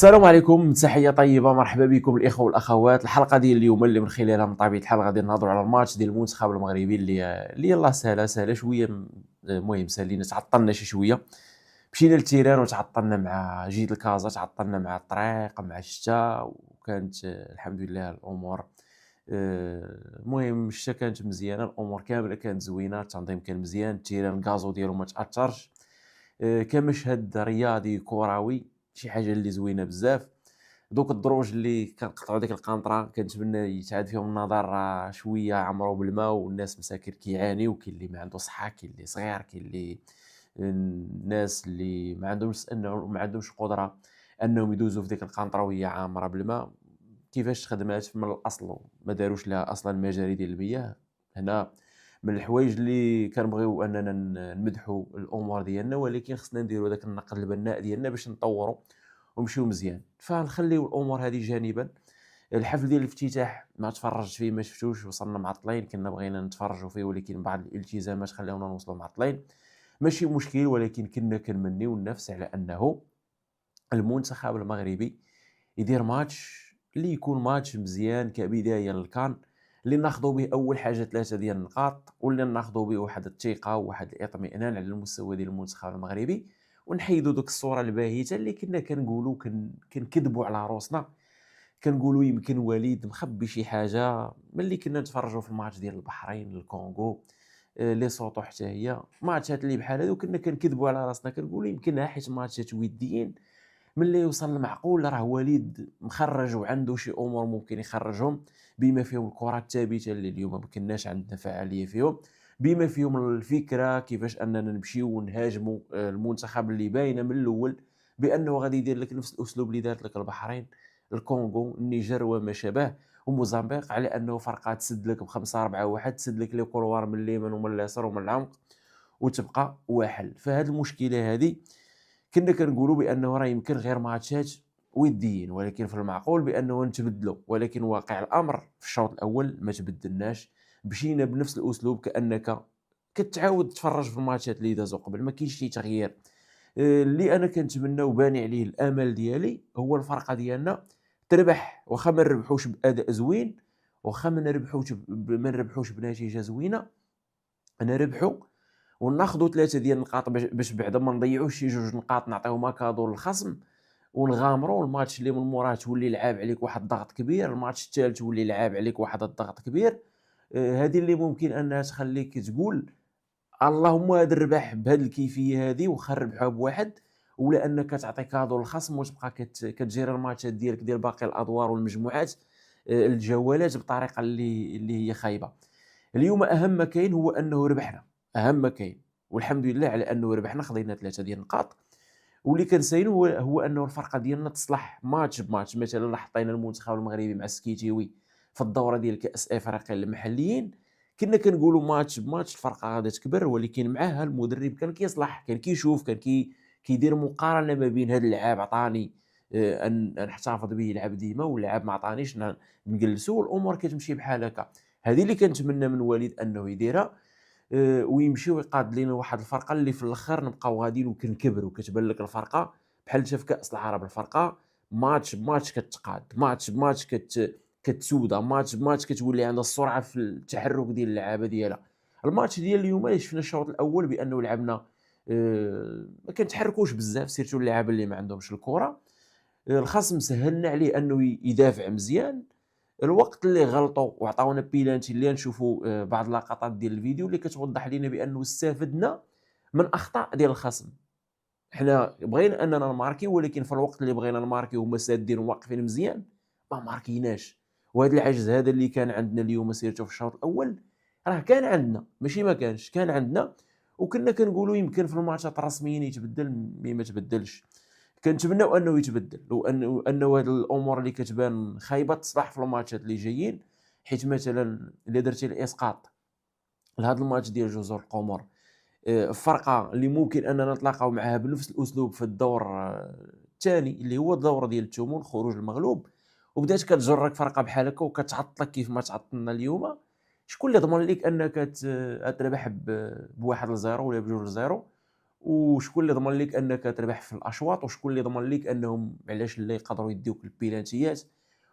السلام عليكم، تحية طيبة، مرحبا بكم الإخوة والأخوات. الحلقة ديال اليوم اللي من خلالها من طبيعة الحال غادي نهضروا على الماتش ديال المنتخب المغربي اللي يلاه سهلة شوية. المهم سالينا، تعطلنا شي شوية، مشينا للتيران وتعطلنا مع جيت لكازا، تعطلنا مع الطريق مع الشتاء، وكانت الحمد لله الأمور المهم الشتاء كانت مزيانة، الأمور كاملة كانت زوينة، التنظيم كان مزيان، التيران الكازو ديالو ما تأثرش. كمشهد رياضي كروي شي حاجه اللي زوينه بزاف. دوك الدروج اللي كنقطعوا ديك القنطره كنتمنى يتعاد فيهم النظر، شويه عمرو بالماء والناس مساكن كيعانيو، كاين اللي ما عنده صحه، كاين اللي صغير، كاين اللي الناس اللي ما عندهمش قدره انهم يدوزوا في ديك القنطره وهي عامره بالماء. كيفاش خدمات من الاصل ما داروش لها اصلا مجاري ديال المياه. هنا من الحوايج اللي كنبغيو اننا نمدحوا الامور ديالنا، ولكن خصنا نديروا داك النقد البناء ديالنا باش نطوروا ونمشيو مزيان، فنخليو الامور هذه جانبا. الحفل ديال الافتتاح ما تفرجت فيه، ما شفتوش، وصلنا معطلين، كنا بغينا نتفرجوا فيه ولكن بعض الالتزامات خلاونا نوصلوا معطلين. ماشي مشكل، ولكن كنا كنمنيو النفس على انه المنتخب المغربي يدير ماتش اللي يكون ماتش مزيان كبدايه للكان، اللي ناخذوا به اول حاجه 3 ديال النقاط، واللي ناخذوا به واحد الثقه وواحد الاطمئنان على المستوى ديال المنتخب المغربي، ونحيدوا ديك الصوره الباهته اللي كنا كنقولوا كنكذبوا على روسنا. كنقولوا يمكن وليد مخبي شي حاجه ملي كنا نتفرجوا في الماتش ديال البحرين الكونغو، لي سوطو حتى هي ماتشات اللي بحال هادو كنا كنكذبوا على راسنا، كنقولوا يمكن حيت ماتشات وديين ملي يوصل المعقول راه وليد مخرج وعنده شي امور ممكن يخرجهم، بما فيهم الكره الثابته اللي اليوم ما كناش عندنا فعاليه فيهم، بما فيهم الفكره كيفاش اننا نمشيو ونهاجموا المنتخب اللي باينه من الاول بانه غادي يدير لك نفس الاسلوب اللي دارت لك البحرين، الكونغو، النيجر وما شابه، وموزمبيق، على انه فرقه تسد لك بخمسة 4-1، تسد لك لي كولوار من اليمين ومن اليسار ومن العمق وتبقى واحد. فهاد المشكله هذه كنا كنقولوا بانه راه يمكن غير ماتشات وديين، ولكن في المعقول بانه نتبدلوا، ولكن واقع الامر في الشوط الاول ما تبدلناش، مشينا بنفس الاسلوب كانك كتعاود تتفرج في الماتشات اللي دازوا قبل، ما كاينش شي تغيير. اللي انا كنتمنى وباني عليه الامل ديالي هو الفرقه ديالنا تربح، واخا ما نربحوش باداء زوين، واخا ما نربحوش بنتيجه زوينه، نربحوا وناخذوا 3 ديال النقاط باش بعدا ما نضيعوش شي 2 نقاط نعطيوها كادو للخصم، ونغامروا. الماتش اللي من موراه تولي لعاب عليك واحد الضغط كبير، الماتش الثالث تولي لعاب عليك واحد الضغط كبير. هذه اللي ممكن انها تخليك تقول اللهم هذا الربح بهذه الكيفيه هذه، واخا ربحوها بواحد، ولا انك تعطي كادو للخصم وتبقى كتجير الماتشات ديالك ديال باقي الادوار والمجموعات، الجولات بطريقه اللي هي خايبه. اليوم اهم ما كاين هو انه ربحنا، اهم ما كاين، والحمد لله على انه ربحنا، خدينا 3 ديال النقاط. واللي كنساينو هو انه الفرقه ديالنا تصلح ماتش بماتش. مثلا حطينا المنتخب المغربي مع السكيتيوي في الدوره ديال كاس افريقيا المحليين، كنا كنقولوا ماتش بماتش الفرقه غادا تكبر، ولكن معها المدرب كان كيصلح، كان كيشوف، كان كيدير مقارنه ما بين هذا اللاعب عطاني ان نحتفظ به يلعب ديما، واللاعب ما عطانيش نجلسو، والامور كتمشي بحال هكا. هذه اللي كنتمنى من وليد انه يديرها، ويمشي ويقاد لينا واحد الفرقه اللي في الاخر نبقاو غاديين وكنكبروا، كتبان لك الفرقه بحال حتى في كاس العرب، الفرقه ماتش بماتش كتقاد، ماتش بماتش كتسودا، ماتش بماتش كتولي عندها السرعه في التحرك ديال اللعابه ديالها. الماتش ديال اليوم اللي شفنا الشوط الاول بانه لعبنا ما كنتحركوش بزاف، سيرتو اللعابه اللي ما عندهمش الكره. الخصم سهلنا عليه انه يدافع مزيان. الوقت اللي غلطوا وعطاونا بيلانتي اللي نشوفوا بعض اللقطات ديال الفيديو اللي كتوضح لنا بانه استفدنا من اخطاء ديال الخصم. حنا بغينا اننا نماركيو، ولكن في الوقت اللي بغينا نماركيو هما سادين وواقفين مزيان ما ماركيناش. وهذا العجز هذا اللي كان عندنا اليوم سيرته في الشوط الاول، راه كان عندنا، ماشي ما كانش، كان عندنا. وكنا كنقولوا يمكن في الماتشات الرسميين يتبدل، ما تبدلش. كنتمناو انه يتبدل، وانه هاد الامور اللي كتبان خايبه تصلح في الماتشات اللي جايين. حيت مثلا الا درتي الاسقاط لهذا الماتش ديال جزر القمر، فرقه اللي ممكن اننا نتلاقاو معها بنفس الاسلوب في الدور الثاني اللي هو الدور ديال الثمن، خروج المغلوب، وبدات كتجرك فرقه بحال هكا وكتعطلك كيف ما تعطلنا اليوم. شكون اللي ضمن لك انك تربح بواحد لزيرو ولا بجوج لزيرو، وشكون اللي ضمن لك انك تربح في الاشواط، وشكون اللي ضمن لك انهم علاش لا يقدروا يديوك البيلانتيات.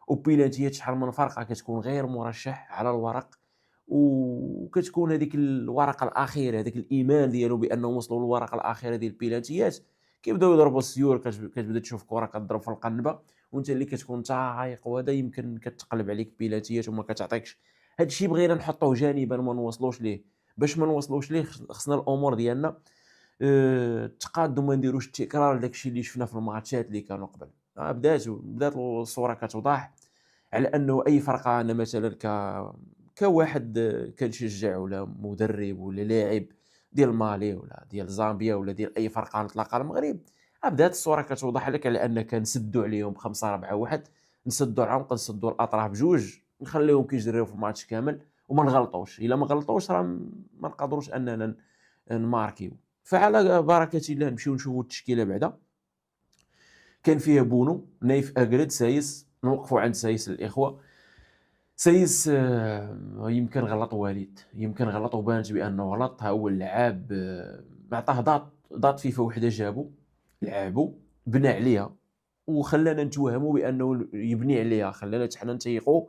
وبيلانتيات شحال من فرقه كتكون غير مرشح على الورق، وكتكون هذيك الورقه الاخيره، هذاك الايمان ديالو بانهم وصلوا للورقه الاخيره ديال البيلانتيات، كيبداو يضربوا السيور، كتبدا تشوف كره كضرب في القنبه وانت اللي كتكون تايق، وهذا يمكن كتقلب عليك بيلانتيات وما كتعطيكش. هذا الشيء بغينا نحطوه جانبا ما نوصلوش ليه. باش ما نوصلوش ليه خصنا الامور ديالنا تقاد وما نديروش التكرار داك الشيء اللي شفنا في الماتشات اللي كانوا قبل. بدات الصوره كتوضح على انه اي فرقه، انا مثلا كواحد كنشجع ولا مدرب ولا لاعب ديال مالي ولا ديال زامبيا ولا ديال اي فرقه نطلقها المغرب، بدات الصوره كتوضح لك على ان كنسدوا عليهم 5-4-1، نسدوا العمق، نسدوا الاطراف بجوج، نخليهم كيجريو في الماتش كامل وما نغلطوش. الا ما غلطوش راه ما نقدروش اننا نماركيو. فعلى بركه الله نمشيو نشوفوا التشكيله بعدا. كان فيها بونو، نايف، اكرد، سايس. نوقفوا عند سايس الاخوه. سايس يمكن غلط وليد، يمكن غلط وبانت بانه غلط. ها هو اللعاب عطاه ضات فيفا وحده، جابو لعبوا بنى عليها وخلانا نتوهموا بانه يبني عليها، خلانا حنا نتيقوا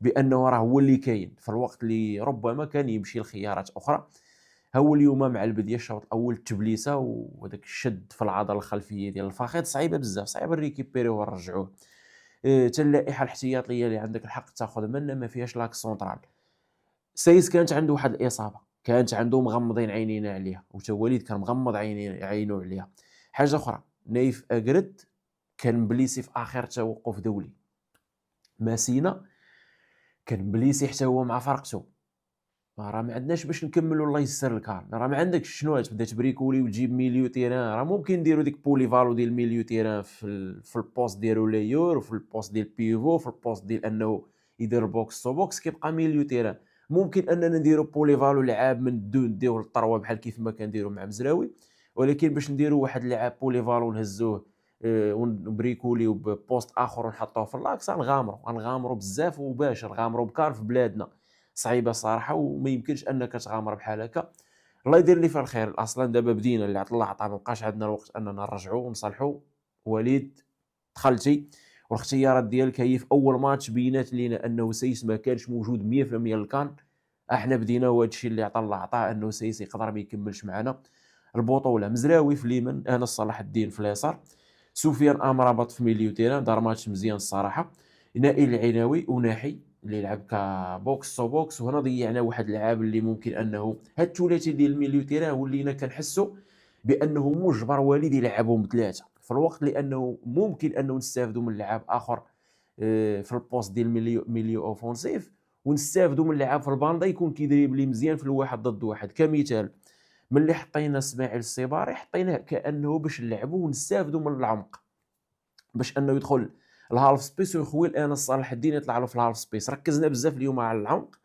بانه راه هو اللي كاين في الوقت اللي ربما كان يمشي لخيارات اخرى. هو اليوم مع البدايه الشوط الاول التبليسه وهذاك الشد في العضله الخلفيه ديال الفخذ صعيبه بزاف، صعيبه نريكيبيريوه ونرجعوه. حتى اللائحه الاحتياطيه اللي عندك الحق تاخذ منها ما فيهاش لاك سونترال. سايس كانت عنده واحد الاصابه، كانت عنده مغمضين عينينا عليها، وتا وليد كان مغمض عينو عليها. حاجه اخرى، نايف اكرد كان بليسي في اخر توقف دولي. ماسينا كان بليسي حتى هو مع فرقته. راه ما عندناش باش نكملوا الله يسر الكار، راه ما عندكش شنو تبدا تبريكولي وتجيب ميليو تيران. راه ممكن نديروا ديك بوليفالو ديال ميليو تيران في البوست ديالو ليور، وفي البوست ديال بيفو، في البوست ديال انه يدير بوكس تو بوكس، كيبقى ميليو تيران. ممكن اننا نديرو بوليفالو لعاب من الدون نديوه للطروه بحال كيف ما كنديروا مع مزراوي، ولكن باش نديروا واحد اللعاب بوليفالو نهزوه ونبريكوليو ببوست اخر ونحطوه في اللاكس، غنغامروا بزاف وباش نغامروا بكار في بلادنا. صعيبه صراحه وما يمكنش انك تغامر بحال هكا. الله يدير اللي فيه الخير. اصلا دابا بدينا اللي عطى الله عطا، ما بقاش عندنا الوقت اننا نرجعوا ونصلحوا. وليد دخلتي والاختيارات ديالك هي في اول ماتش بينات لينا انه سيس ما كانش موجود 100% للكان. احنا بدينا وهذا الشيء اللي عطى الله عطا، انه سيس يقدر ما يكملش معنا البطوله. مزراوي في اليمين، انا صلاح الدين في اليسار، سفيان امرابط في ميليو تيران دار ماتش مزيان الصراحه، نائل العناوي وناحي اللي لعب كبوكس تو بوكس. وهنا ضيعنا واحد اللعاب اللي ممكن انه هاد الثلاثي ديال الميليو تيران ولينا كنحسوا بانه مجبر والد يلعبهم بثلاثه في الوقت، لانه ممكن انه نستافدوا من لعاب اخر في البوست ديال ميليو اوفونسيف، ونستافدوا من لعاب في الباندا يكون كيدريبلي مزيان في الواحد ضد واحد. كمثال ملي حطينا اسماعيل السيباري حطيناه كانه باش نلعبوا ونستافدوا من العمق، باش انه يدخل الهالف سبيس ويخوي انا صالح الدين يطلع له في الهالف سبيس. ركزنا بزاف اليوم على العمق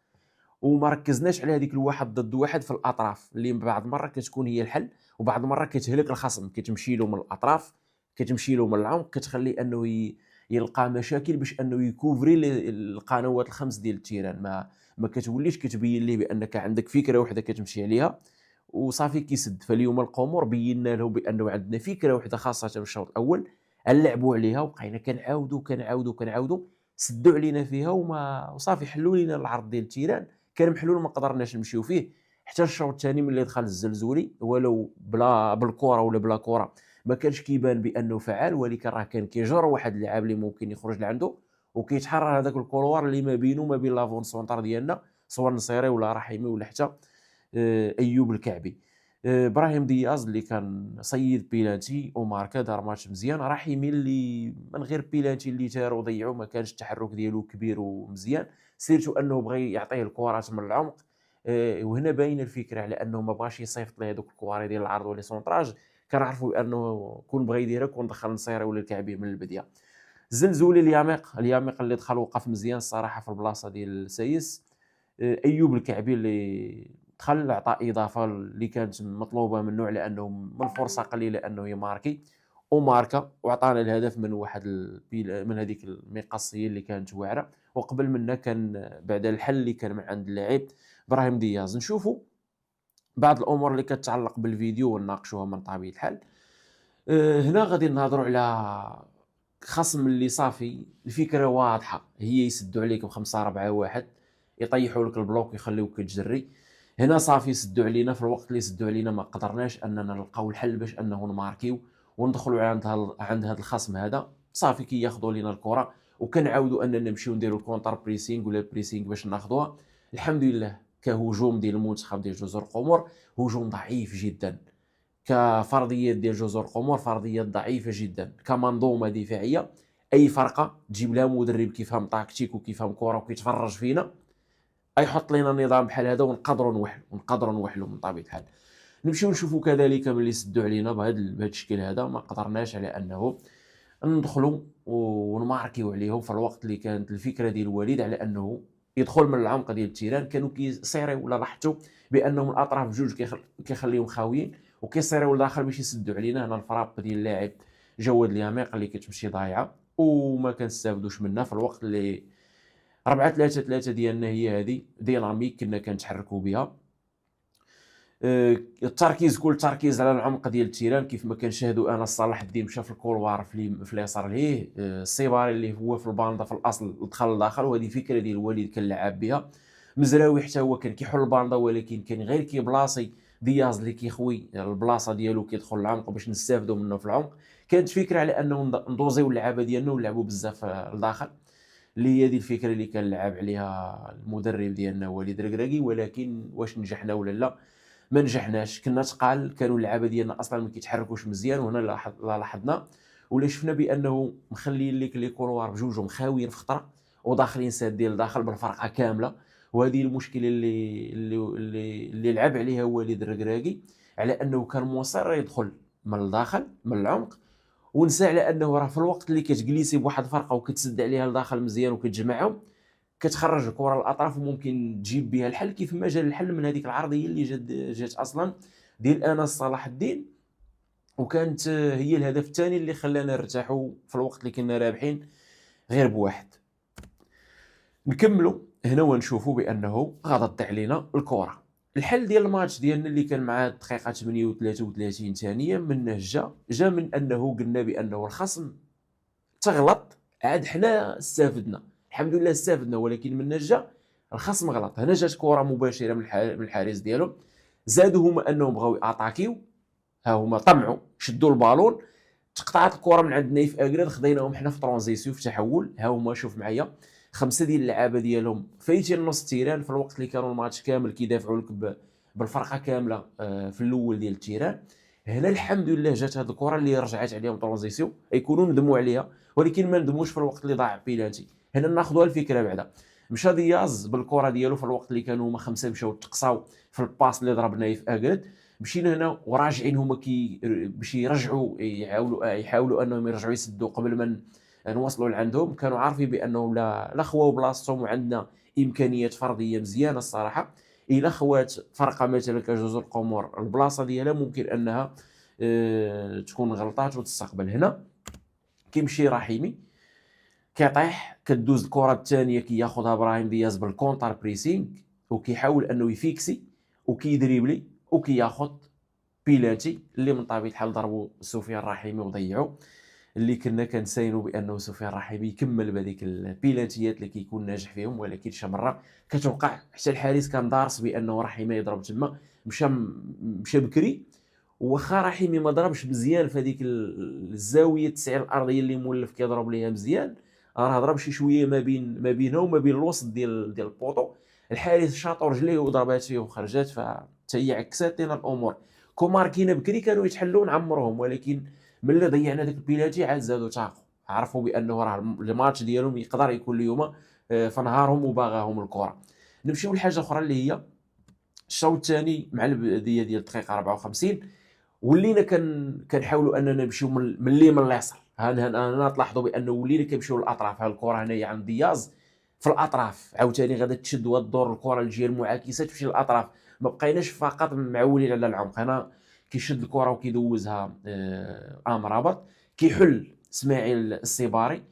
وما ركزناش على هذيك الواحد ضد واحد في الاطراف، اللي بعض المره كتكون هي الحل، وبعض المره كتهلك الخصم، كتمشي له من الاطراف، كتمشي له من العمق، كتخلي انه يلقى مشاكل باش انه يكوفري القنوات الخمس ديال التيران. ما كتوليش كتبين ليه بانك عندك فكره وحده كتمشي عليها وصافي كيسد. فاليوم القمر بينا له بانه عندنا فكره وحده خاصه في الشوط الاول، نلعبوا عليها وبقينا كنعاودوا سدوا علينا فيها وصافي حلوا لينا العرض ديال التيران. كان محلول ما قدرناش نمشيو فيه حتى الشوط الثاني ملي دخل الزلزولي، ولو بلا بالكره ولا بلا كره ما كانش كيبان بانه فعال، ولكن راه كان كيجر واحد اللاعب اللي ممكن يخرج لعنده وكيتحرر هذاك الكولوار اللي ما بينه وما بين لافون سونتر ديالنا، سواء نصيري ولا رحيمي ولا حتى ايوب الكعبي. ابراهيم دياز اللي كان صيد بيلانتي وماركا دار ماتش مزيان. رحيمي اللي من غير بيلانتي اللي تار وضيعوا ما كانش التحرك ديالو كبير ومزيان، سيرتو انه بغى يعطيه الكرات من العمق. وهنا باينه الفكره على انه ما بغاش يصيفط ليه دوك الكواري ديال العرض ولا سونطراج. كنعرفوا انه كون بغى يديرها كون دخل نصيري ولا الكعبي من البدايه. الزلزولي اليامق اللي دخل وقف مزيان الصراحه في البلاصه ديال سايس. ايوب الكعبي اللي دخل عطى اضافه اللي كانت مطلوبه منه على انه من فرصه قليله انه يماركي وماركا، وعطانا الهدف من واحد من هذيك المقصيه اللي كانت واعره. وقبل منا كان بعد الحل اللي كان من عند اللاعب ابراهيم دياز. نشوفوا بعض الامور اللي كتعلق بالفيديو ونناقشوها من طبيعه الحال. هنا غادي نهضروا على خصم اللي صافي الفكره واضحه، هي يسدوا عليك ب5-4-1، يطيحوا لك البلوك ويخليوك كتجري. هنا صافي سدوا علينا، في الوقت اللي سدوا علينا ما قدرناش اننا نلقاو الحل باش انه نماركيو وندخلوا عند هذا الخصم هذا. صافي كياخذوا لينا الكره وكنعاودوا اننا نمشيو نديروا الكونتر بريسينغ ولا البريسينغ باش ناخذوها. الحمد لله كهجوم ديال المنتخب ديال جزر القمر هجوم ضعيف جدا، كفرضيات ديال جزر القمر فرضيات ضعيفه جدا، كمنظومه دفاعيه اي فرقه تجيب لها مدرب كيفهم تاكتيك وكيفهم كره وكيتفرج فينا يحط لنا نظام بحال هذا ونقدروا نوحلوا من طبيعه الحال. نمشيو نشوفوا كذلك ملي سدوا علينا بهذا الشكل هذا ما قدرناش على انه ندخلوا ونماركيو عليهم في الوقت اللي كانت الفكره ديال الوالد على انه يدخل من العمق ديال التيران. كانوا كيصيروا ولا لاحظتوا بانهم الاطراف بجوج كيخليهم خاويين وكيصيروا لداخل باش يسدوا علينا. هنا الفراب ديال اللاعب جواد اليميق اللي كتمشي ضايعه وما كنستافدوش منها في الوقت اللي 4-3-3 ديالنا هي هذه ديناميك كنا كنتحركوا بها. التركيز كل تركيز على العمق ديال التيران كيف ما كنشاهدوا. انا صلاح الدين مشى في الكولوار في اليسار ليه، السيباري اللي هو في الباندا في الاصل دخل لداخل، وهذه فكره ديال الوالد كنلعب بها. مزراوي حتى هو كان كيحل الباندا ولكن كان غير كيبلاصي دياز اللي كيخوي البلاصه ديالو كيدخل العمق باش نستافدوا منه في العمق. كانت فكره على انه ندوزيو اللعابه ديالنا ونلعبوا بزاف لداخل، اللي هي هذه الفكره اللي كان لعب عليها المدرب ديالنا وليد ركراكي. ولكن واش نجحنا ولا لا؟ ما نجحناش. كنا تقال، كانوا اللعابه ديالنا اصلا ما كيتحركوش مزيان، وهنا لاحظنا ولا شفنا بانه مخليين ليك لي كولوار بجوجهم خاويين في خطره وداخلين سادين لداخل بالفرقه كامله. وهذه المشكله اللي لعب عليها وليد الركراكي، على انه كان مصر يدخل من الداخل من العمق ونسى على انه راه في الوقت اللي كتجلسي بواحد الفرقه وكتسد عليها لداخل مزيان وكتجمعهم كتخرج الكره للاطراف وممكن تجيب بها الحل، كيف ما جا الحل من هذيك العرضيه اللي جات اصلا ديال انس صلاح الدين. وكانت هي الهدف الثاني اللي خلانا نرتاحوا في الوقت اللي كنا رابحين غير بواحد. نكملوا هنا ونشوفوا بانه غضت علينا الكره. الحل ديال الماتش ديالنا اللي كان مع الدقيقه 38 ثانيه منه جا من انه قلنا بانه الخصم تغلط عاد حنا استفدنا. الحمد لله استفدنا، ولكن من جا الخصم غلط. هنا جات كره مباشره من الحارس ديالهم، زادوا هما انهم بغاو اتاكيو، ها هما طمعوا شدوا البالون، تقطعت الكره من عند نايف اكراد، خديناهم حنا في ترانزيسيون في تحول. ها هما شوف معايا 5 ديال اللعابه ديالهم فايتين نص التيران في الوقت اللي كانوا الماتش كامل كيدافعوا لك بالفرقه كامله في الاول ديال التيران. هنا الحمد لله جات هذه الكره اللي رجعت عليهم ترانزيسيون، يكونوا ندموا عليها ولكن ما ندموش في الوقت اللي ضاع بيلانتي. هنا ناخذوا الفكره بعدا. مشى دياز بالكره ديالو في الوقت اللي كانوا هما 5 مشاو تقصاو في الباس اللي ضرب نايف اكراد. مشينا هنا وراجعين هما باش يرجعوا يحاولوا انهم يرجعوا يسدوا قبل ما نوصلوا لعندهم. كانوا عارفين بانهم لا خواو بلاصتهم وعندنا امكانيات فرديه مزيانه الصراحه. الا خوات فرقه مثلا كجزر القمر البلاصه ديالها ممكن انها تكون غلطات وتستقبل. هنا كيمشي رحيمي كيطيح، كدوز الكره الثانيه كياخذها ابراهيم دياز بالكونتر بريسينغ وكيحاول انه يفيكسي وكيدريبلي وكياخذ بيلاتي اللي من طبيعه الحال ضربوا سفيان الرحيمي وضيعوا، اللي كنا كنساينوا بانه سفيان الرحيمي يكمل بهذيك البيلاتيات اللي كيكون ناجح فيهم، ولكن شي مره كتوقع حتى الحارس كان دارس بانه رحيمي يضرب تما، مشى بكري. واخا رحيمي ما ضربش مزيان في هذيك الزاويه التسعير الارضيه اللي مولف كيضرب ليها مزيان، راه ضرب شي شويه ما بينه وما بين الوسط ديال البوطو. الحارس شاطو رجليه وضربات فيه وخرجات، فحتى هي عكسات لنا الامور. كوماركينا بكري كانوا يتحلوا نعمرهم، ولكن ملي ضيعنا داك البيلاتي عاد زادوا تاقوا، عرفوا بانه راه الماتش ديالهم يقدر يكون اليوم في نهارهم وباغاهم الكره. نمشيو لحاجه اخرى اللي هي الشوط الثاني مع البدايه ديال الدقيقه 54 ولينا كنحاولوا اننا نمشيو من اليمين لليسار. هنا تلاحظوا بانه ولينا كنمشيو للاطراف. ها الكره هنايا عند دياز في الاطراف، عاوتاني غادا تشد وتدور الكره للجهه المعاكسه تمشي للاطراف، ما بقيناش فقط معولين على العمق. هنا كيشد الكره وكيدوزها امرابط، كيحل اسماعيل السيباري.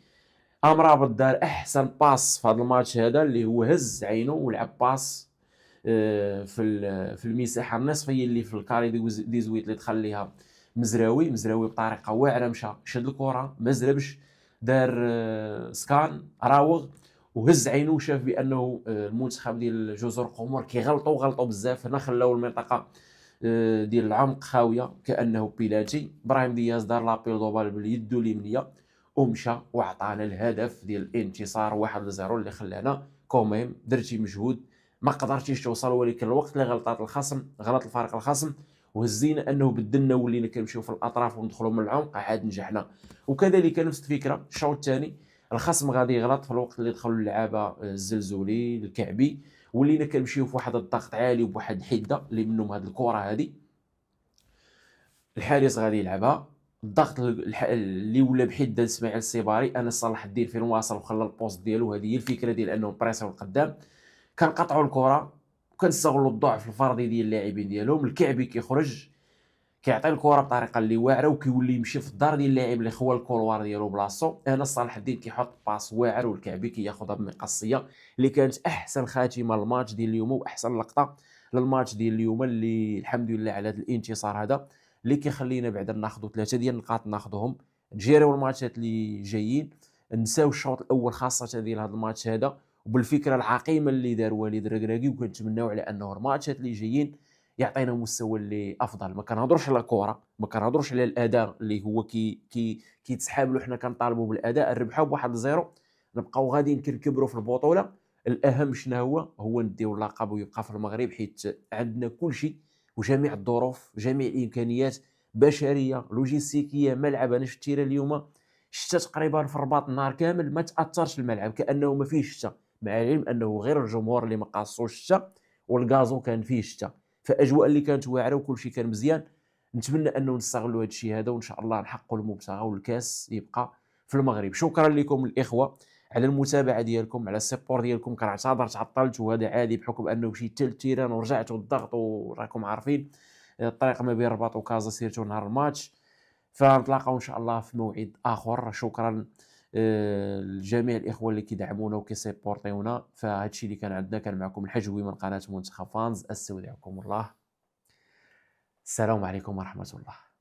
امرابط دار احسن باس في هذا الماتش هذا اللي هو هز عينه ولعب باس في المساحه النصفيه اللي في الكاري دي زويت اللي دخل ليها مزراوي بطريقه واعره، مشى شد الكره ما زربش، دار سكان راوغ وهز عينه وشاف بانه المنتخب ديال جزر القمر غلطوا بزاف. هنا خلاو المنطقه ديال العمق خاويه كانه بيلاتي. ابراهيم دياز دار لابيل دوبال باليد اليمنيه ومشى وعطانا الهدف ديال الانتصار 1-0 اللي خلانا كوميم درتي مجهود ما قدرتيش توصل، ولكن الوقت اللي غلطات الخصم غلط الفريق الخصم وهزينا انه بدلنا ولينا كنمشيو في الاطراف وندخلوا من العمق عاد نجحنا. وكذلك نفس الفكره الشوط الثاني الخصم غادي يغلط في الوقت اللي دخلوا اللعابه الزلزولي الكعبي، ولينا كنمشيو في واحد الضغط عالي وبواحد الحده اللي منهم هذه الكره هذه الحارس غادي يلعبها. الضغط اللي ولا بحده اسماعيل السيباري انا صلاح الدين فين واصل وخلى البوست ديالو. هذه هي الفكره ديال انهم بريسيو القدام كنقطعوا الكره وكنستغلوا الضعف الفردي ديال اللاعبين ديالهم. الكعبي كيخرج كيعطي الكره بطريقه اللي واعره وكيولي يمشي في الدار ديال اللاعب اللي خوا الكولوار ديالو بلاصتو. انا صلاح الدين كيحط باس واعر والكعبي كياخذها بمقصيه اللي كانت احسن خاتمه للماتش ديال اليوم واحسن لقطه للماتش ديال اليوم اللي الحمد لله على هذا الانتصار هذا اللي كيخلينا بعدا ناخذوا 3 ديال النقاط ناخذوهم نجيريو الماتشات اللي جايين، نساو الشوط الاول خاصه ديال هذا الماتش هذا وبالفكره العقيمه اللي دار وليد الركراكي، وكنتمناو على انه الماتشات اللي جايين يعطينا مستوى اللي افضل. ما كنهضرش على الكره، ما كنهضرش على الاداء اللي هو كيتسحاب له، حنا كنطالبوا بالاداء. نربحوا بواحد الزيرو نبقاو غاديين كنكبروا في البطوله. الاهم شنو هو نديو اللقب ويبقى في المغرب، حيت عندنا كل شيء وجميع الظروف جميع الامكانيات بشريه لوجيستيكيه. ملعب انا شفتي اليوم شتا تقريبا في الرباط النهار كامل ما تاثرش الملعب كانه ما فيهش شتا، مع العلم انه غير الجمهور اللي ما قاصوش الشتا والغازو كان فيه الشتا. فاجواء اللي كانت واعره وكل شيء كان مزيان. نتمنى انه نستغلوا هذا الشيء هذا وان شاء الله نحققوا المبتغى والكاس يبقى في المغرب. شكرا لكم الاخوه على المتابعه ديالكم على السبور ديالكم. كنعتذر تعطلت وهذا عادي بحكم انه مشيت حتى للتيران ورجعت والضغط وراكم عارفين الطريق ما بين الرباط وكازا سيرتو نهار الماتش. فنتلاقاو ان شاء الله في موعد اخر. شكرا لجميع الاخوه اللي كيدعمونا وكيسيبورتيونا. فهذا الشيء اللي كان عندنا. كان معكم الحجوي من قناه منتخب فانز. استودعكم الله. السلام عليكم ورحمه الله.